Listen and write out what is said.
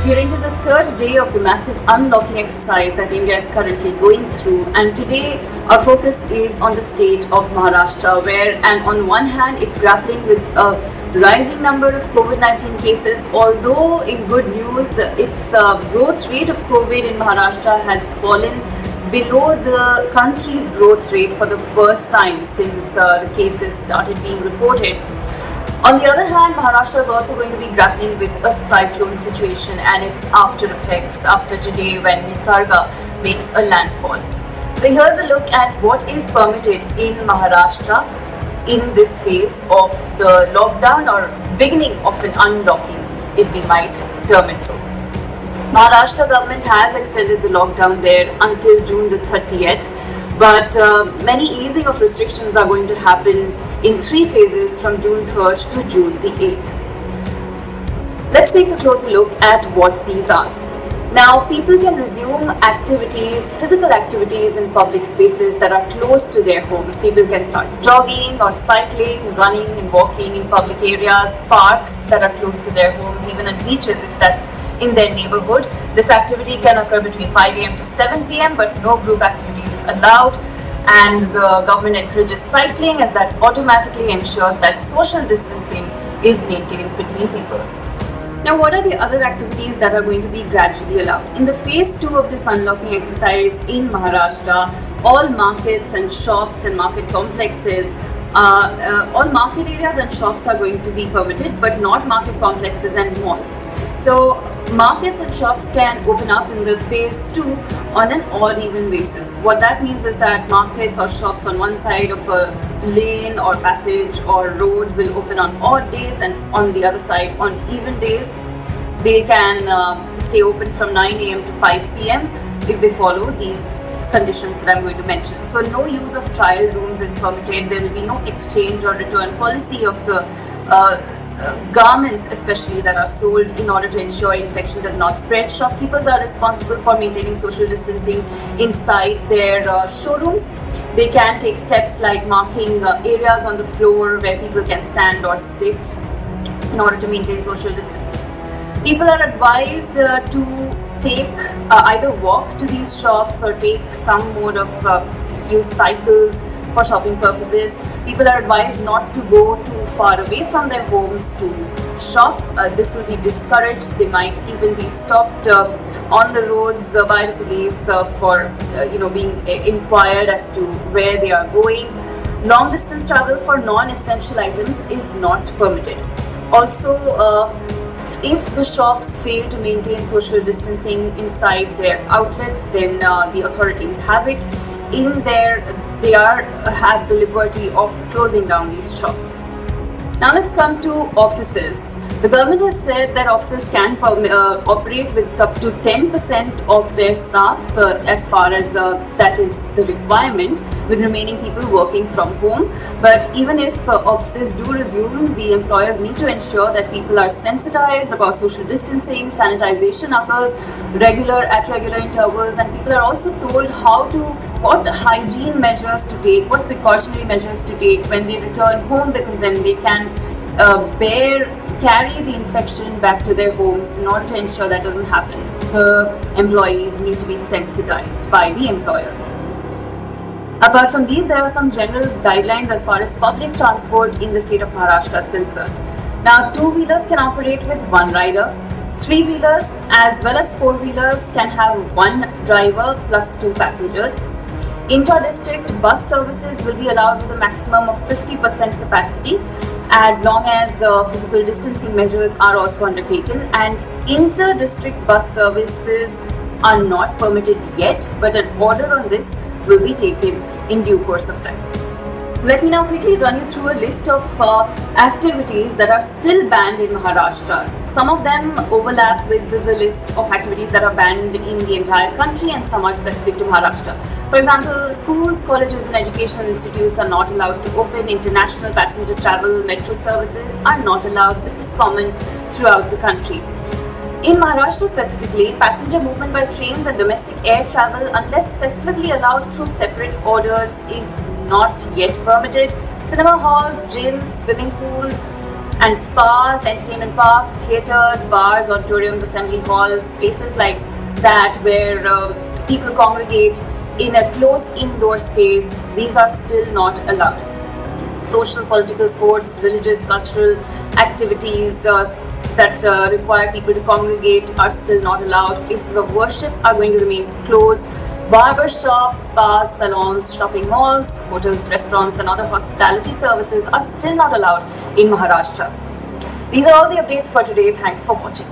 We are into the third day of the massive unlocking exercise that India is currently going through, and today our focus is on the state of Maharashtra, where, and on one hand, it's grappling with a rising number of COVID-19 cases. Although, in good news, its growth rate of COVID in Maharashtra has fallen below the country's growth rate for the first time since the cases started being reported. On the other hand, Maharashtra is also going to be grappling with a cyclone situation and its after effects after today when Nisarga makes a landfall. So here's a look at what is permitted in Maharashtra in this phase of the lockdown, or beginning of an unlocking, if we might term it so. Maharashtra government has extended the lockdown there until June the 30th. But many easing of restrictions are going to happen in 3 phases from June 3rd to June the 8th. Let's take a closer look at what these are. Now, people can resume activities, physical activities in public spaces that are close to their homes. People can start jogging or cycling, running and walking in public areas, parks that are close to their homes, even at beaches if that's in their neighborhood. This activity can occur between 5 a.m. to 7 p.m. but no group activities allowed. And the government encourages cycling, as that automatically ensures that social distancing is maintained between people. Now, what are the other activities that are going to be gradually allowed? In the phase 2 of this unlocking exercise in Maharashtra, all markets and shops and market complexes, all market areas and shops are going to be permitted, but not market complexes and malls. So, markets and shops can open up in the phase 2 on an odd even basis. What that means is that markets or shops on one side of a lane or passage or road will open on odd days, and on the other side on even days. They can stay open from 9 a.m. to 5 p.m. if they follow these conditions that I'm going to mention. So no use of trial rooms is permitted. There will be no exchange or return policy of the garments, especially that are sold, in order to ensure infection does not spread. Shopkeepers are responsible for maintaining social distancing inside their showrooms. They can take steps like marking areas on the floor where people can stand or sit in order to maintain social distancing. People are advised to take either walk to these shops or take some mode of use cycles for shopping purposes. People are advised not to go too far away from their homes to shop. This will be discouraged. They might even be stopped on the roads by the police for being inquired as to where they are going. Long distance travel for non-essential items is not permitted. Also, if the shops fail to maintain social distancing inside their outlets, then the authorities have it in there. They have the liberty of closing down these shops. Now let's come to offices. The government has said that offices can operate with up to 10% of their staff as far as that is the requirement, with remaining people working from home. But even if offices do resume, the employers need to ensure that people are sensitized about social distancing. Sanitization occurs at regular intervals, and people are also told what hygiene measures to take, what precautionary measures to take when they return home, because then they can carry the infection back to their homes. In order to ensure that doesn't happen, the employees need to be sensitized by the employers. Apart from these, there are some general guidelines as far as public transport in the state of Maharashtra is concerned. Now, 2-wheelers can operate with 1 rider. 3-wheelers as well as 4-wheelers can have 1 driver plus 2 passengers. Intra-district bus services will be allowed with a maximum of 50% capacity, as long as physical distancing measures are also undertaken. And inter-district bus services are not permitted yet, but an order on this will be taken in due course of time. Let me now quickly run you through a list of activities that are still banned in Maharashtra. Some of them overlap with the list of activities that are banned in the entire country, and some are specific to Maharashtra. For example, schools, colleges and educational institutes are not allowed to open. International passenger travel, metro services are not allowed. This is common throughout the country. In Maharashtra specifically, passenger movement by trains and domestic air travel, unless specifically allowed through separate orders, is not yet permitted. Cinema halls, gyms, swimming pools, And spas, entertainment parks, theatres, bars, auditoriums, assembly halls, places like that where people congregate in a closed indoor space, these are still not allowed. Social, political, sports, religious, cultural activities that require people to congregate are still not allowed. Places of worship are going to remain closed. Barber shops, spas, salons, shopping malls, hotels, restaurants, and other hospitality services are still not allowed in Maharashtra. These are all the updates for today. Thanks for watching.